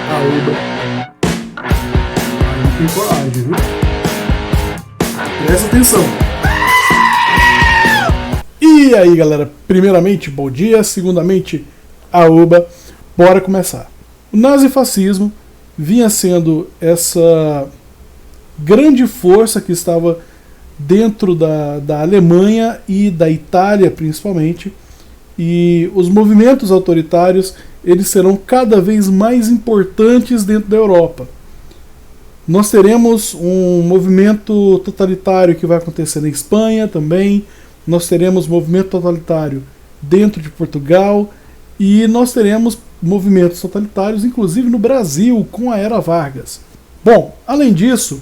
Aoba. Aí tem coragem, viu? Presta atenção. E aí, galera, primeiramente, bom dia, segundamente, aoba, bora começar. O nazifascismo vinha sendo essa grande força que estava dentro da Alemanha e da Itália, principalmente, e os movimentos autoritários eles serão cada vez mais importantes dentro da Europa. Nós teremos um movimento totalitário que vai acontecer na Espanha também, nós teremos movimento totalitário dentro de Portugal e nós teremos movimentos totalitários inclusive no Brasil com a Era Vargas. Bom, além disso,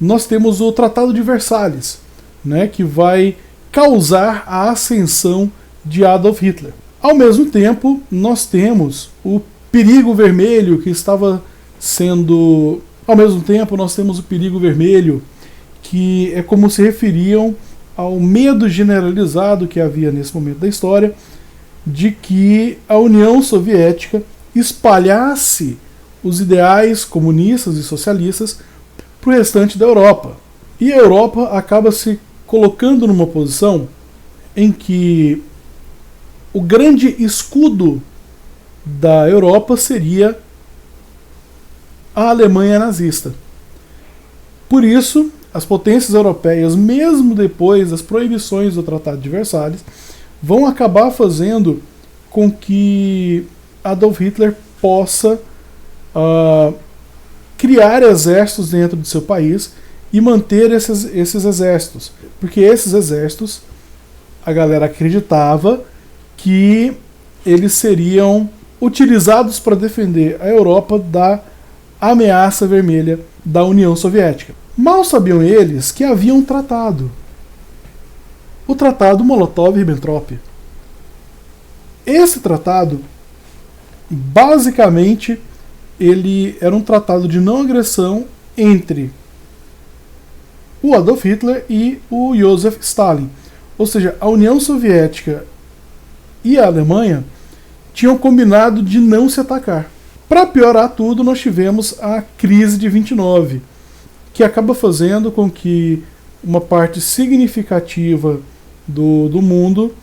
nós temos o Tratado de Versalhes, né, que vai causar a ascensão de Adolf Hitler. Ao mesmo tempo, nós temos o perigo vermelho que estava sendo... Ao mesmo tempo, nós temos o perigo vermelho, que é como se referiam ao medo generalizado que havia nesse momento da história, de que a União Soviética espalhasse os ideais comunistas e socialistas para o restante da Europa. E a Europa acaba se colocando numa posição em que o grande escudo da Europa seria a Alemanha nazista. Por isso, as potências europeias, mesmo depois das proibições do Tratado de Versalhes, vão acabar fazendo com que Adolf Hitler possa criar exércitos dentro do seu país e manter esses exércitos. Porque esses exércitos, a galera acreditava que eles seriam utilizados para defender a Europa da ameaça vermelha da União Soviética. Mal sabiam eles que havia um tratado. O Tratado Molotov-Ribbentrop. Esse tratado, basicamente, ele era um tratado de não agressão entre o Adolf Hitler e o Joseph Stalin. Ou seja, a União Soviética e a Alemanha tinham combinado de não se atacar. Para piorar tudo, nós tivemos a crise de 29, que acaba fazendo com que uma parte significativa do mundo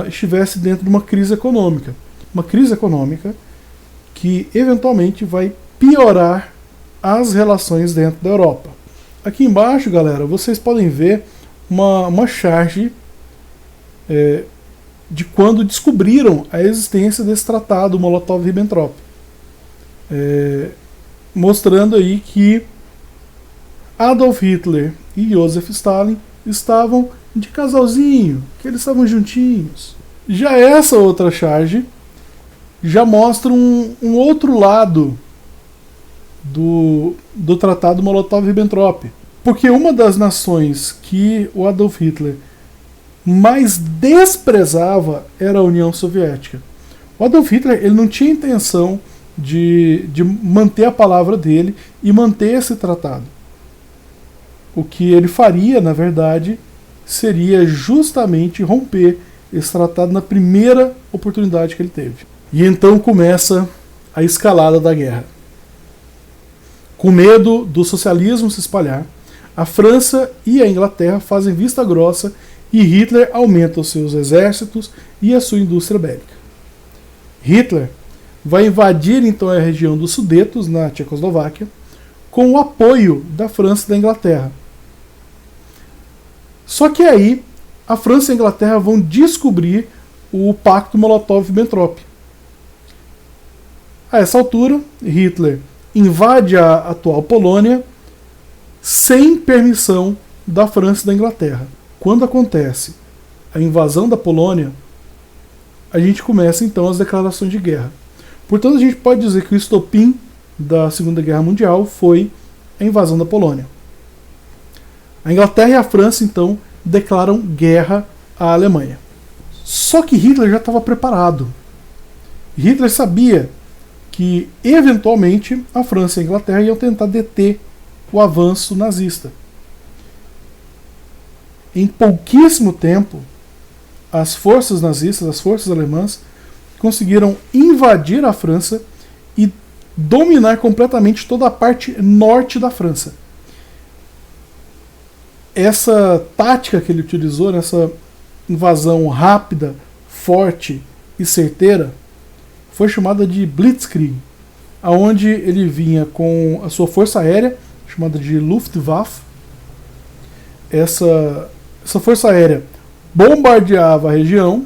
estivesse dentro de uma crise econômica. Uma crise econômica que eventualmente vai piorar as relações dentro da Europa. Aqui embaixo, galera, vocês podem ver uma charge de quando descobriram a existência desse tratado Molotov-Ribbentrop. Mostrando aí que Adolf Hitler e Joseph Stalin estavam de casalzinho, que eles estavam juntinhos. Já essa outra charge já mostra um outro lado do tratado Molotov-Ribbentrop. Porque uma das nações que o Adolf Hitler mais desprezava era a União Soviética. O Adolf Hitler ele não tinha intenção de manter a palavra dele e manter esse tratado. O que ele faria, na verdade, seria justamente romper esse tratado na primeira oportunidade que ele teve. E então começa a escalada da guerra. Com medo do socialismo se espalhar, a França e a Inglaterra fazem vista grossa e Hitler aumenta os seus exércitos e a sua indústria bélica. Hitler vai invadir então a região dos Sudetos, na Tchecoslováquia, com o apoio da França e da Inglaterra. Só que aí a França e a Inglaterra vão descobrir o Pacto Molotov-Ribbentrop. A essa altura, Hitler invade a atual Polônia sem permissão da França e da Inglaterra. Quando acontece a invasão da Polônia, a gente começa então as declarações de guerra. Portanto, a gente pode dizer que o estopim da Segunda Guerra Mundial foi a invasão da Polônia. A Inglaterra e a França, então, declaram guerra à Alemanha. Só que Hitler já estava preparado. Hitler sabia que, eventualmente, a França e a Inglaterra iam tentar deter o avanço nazista. Em pouquíssimo tempo, as forças nazistas, as forças alemãs, conseguiram invadir a França e dominar completamente toda a parte norte da França. Essa tática que ele utilizou, nessa invasão rápida, forte e certeira, foi chamada de Blitzkrieg, aonde ele vinha com a sua força aérea, chamada de Luftwaffe. Essa força aérea bombardeava a região,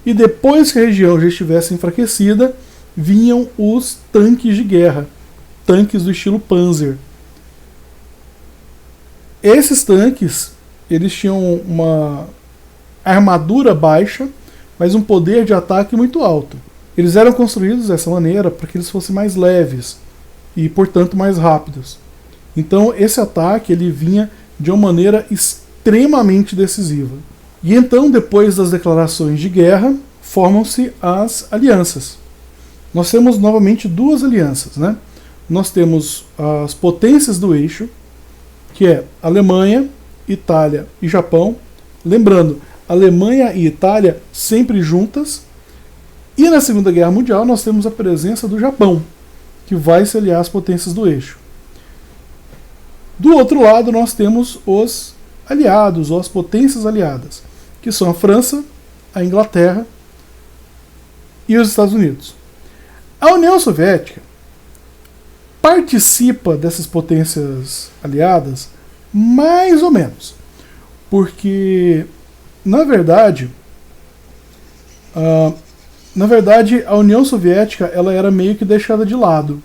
e depois que a região já estivesse enfraquecida, vinham os tanques de guerra, tanques do estilo Panzer. Esses tanques, eles tinham uma armadura baixa, mas um poder de ataque muito alto. Eles eram construídos dessa maneira para que eles fossem mais leves e, portanto, mais rápidos. Então, esse ataque ele vinha de uma maneira extremamente decisiva. E então, depois das declarações de guerra, formam-se as alianças. Nós temos novamente duas alianças, né? Nós temos as potências do eixo, que é Alemanha, Itália e Japão. Lembrando, Alemanha e Itália sempre juntas. E na Segunda Guerra Mundial nós temos a presença do Japão, que vai se aliar às potências do eixo. Do outro lado nós temos os aliados, ou as potências aliadas, que são a França, a Inglaterra e os Estados Unidos. A União Soviética participa dessas potências aliadas mais ou menos, porque na verdade a União Soviética ela era meio que deixada de lado,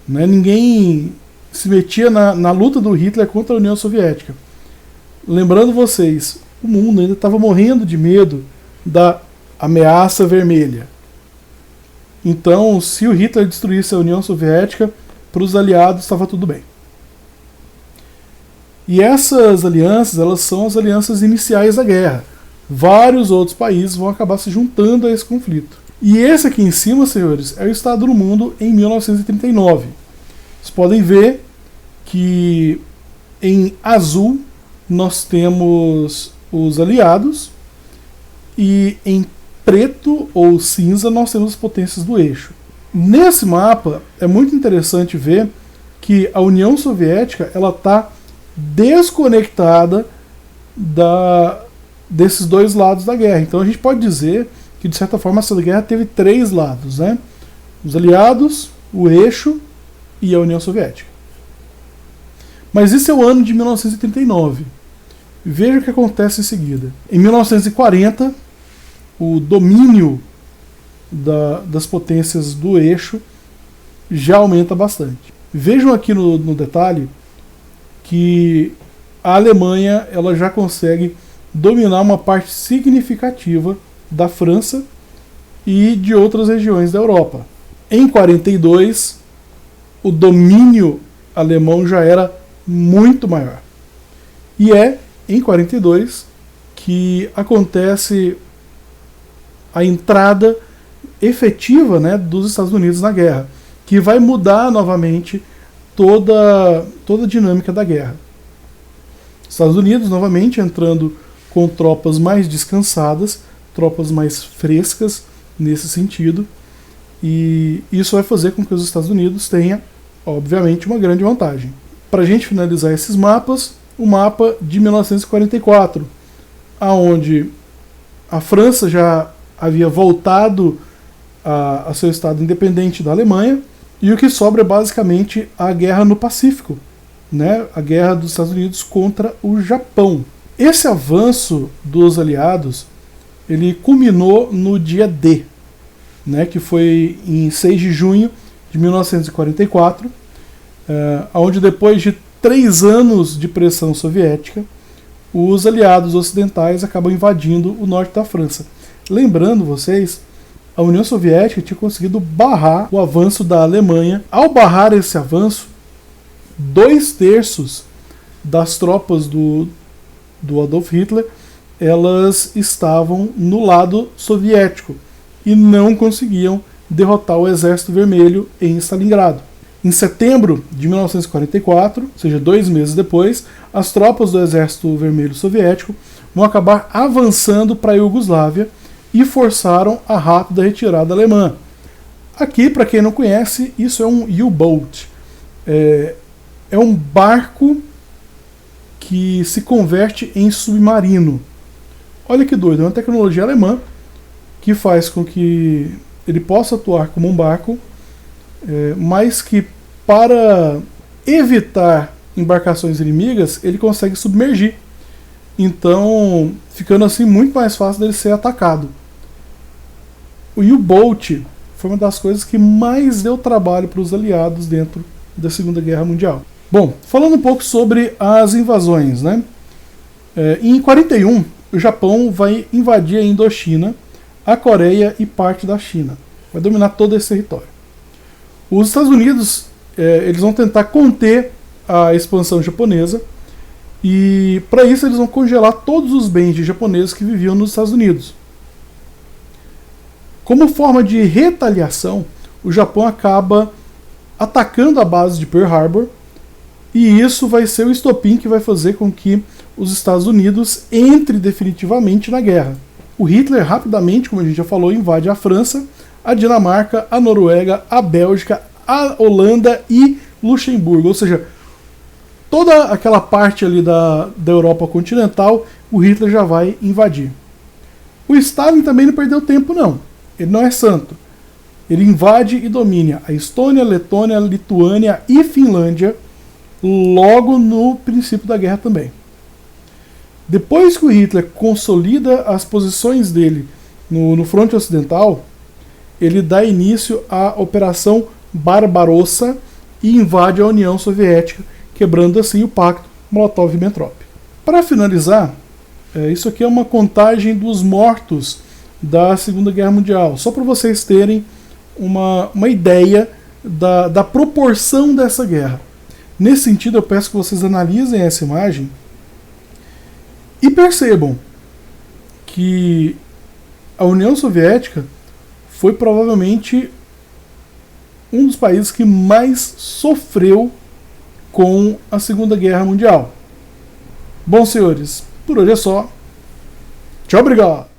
né? Ninguém se metia na luta do Hitler contra a União Soviética. Lembrando vocês, o mundo ainda estava morrendo de medo da ameaça vermelha. Então, se o Hitler destruísse a União Soviética, para os aliados estava tudo bem. E essas alianças, elas são as alianças iniciais da guerra. Vários outros países vão acabar se juntando a esse conflito. E esse aqui em cima, senhores, é o estado do mundo em 1939. Vocês podem ver que em azul nós temos os aliados e em preto ou cinza nós temos as potências do eixo. Nesse mapa é muito interessante ver que a União Soviética ela está desconectada desses dois lados da guerra. Então a gente pode dizer que de certa forma essa guerra teve três lados, né? Os aliados, o eixo e a União Soviética. Mas isso é o ano de 1939. Veja o que acontece em seguida. Em 1940, o domínio das potências do eixo já aumenta bastante. Vejam aqui no detalhe que a Alemanha ela já consegue dominar uma parte significativa da França e de outras regiões da Europa. Em 42, o domínio alemão já era muito maior. E é em 42 que acontece a entrada efetiva, né, dos Estados Unidos na guerra, que vai mudar novamente toda a dinâmica da guerra. Estados Unidos novamente entrando com tropas mais descansadas, tropas mais frescas nesse sentido, e isso vai fazer com que os Estados Unidos tenham, obviamente, uma grande vantagem. Para a gente finalizar esses mapas, o mapa de 1944, aonde a França já havia voltado a seu estado independente da Alemanha, e o que sobra é basicamente a guerra no Pacífico, né? A guerra dos Estados Unidos contra o Japão. Esse avanço dos aliados ele culminou no dia D, né? Que foi em 6 de junho de 1944, onde depois de 3 anos de pressão soviética, os aliados ocidentais acabam invadindo o norte da França. Lembrando vocês, a União Soviética tinha conseguido barrar o avanço da Alemanha. Ao barrar esse avanço, 2/3 das tropas do Adolf Hitler elas estavam no lado soviético e não conseguiam derrotar o Exército Vermelho em Stalingrado. Em setembro de 1944, ou seja, 2 meses depois, as tropas do Exército Vermelho Soviético vão acabar avançando para a Iugoslávia e forçaram a rápida retirada alemã. Aqui, para quem não conhece, isso é um U-Boat. É um barco que se converte em submarino. Olha que doido, é uma tecnologia alemã que faz com que ele possa atuar como um barco, mas que para evitar embarcações inimigas, ele consegue submergir. Então, ficando assim muito mais fácil dele ser atacado. O U-Boat foi uma das coisas que mais deu trabalho para os aliados dentro da Segunda Guerra Mundial. Bom, falando um pouco sobre as invasões, né? Em 41, o Japão vai invadir a Indochina, a Coreia e parte da China. Vai dominar todo esse território. Os Estados Unidos eles vão tentar conter a expansão japonesa, e para isso eles vão congelar todos os bens de japoneses que viviam nos Estados Unidos. Como forma de retaliação, o Japão acaba atacando a base de Pearl Harbor, e isso vai ser o estopim que vai fazer com que os Estados Unidos entre definitivamente na guerra. O Hitler rapidamente, como a gente já falou, invade a França, a Dinamarca, a Noruega, a Bélgica, a Holanda e Luxemburgo, ou seja, toda aquela parte ali da Europa continental, o Hitler já vai invadir. O Stalin também não perdeu tempo não, ele não é santo. Ele invade e domina a Estônia, Letônia, Lituânia e Finlândia logo no princípio da guerra também. Depois que o Hitler consolida as posições dele no fronte ocidental, ele dá início à Operação Barbarossa e invade a União Soviética, quebrando assim o pacto Molotov-Ribbentrop. Para finalizar, isso aqui é uma contagem dos mortos da Segunda Guerra Mundial, só para vocês terem uma ideia da proporção dessa guerra. Nesse sentido, eu peço que vocês analisem essa imagem e percebam que a União Soviética foi provavelmente um dos países que mais sofreu com a Segunda Guerra Mundial. Bom, senhores, por hoje é só. Tchau, obrigado!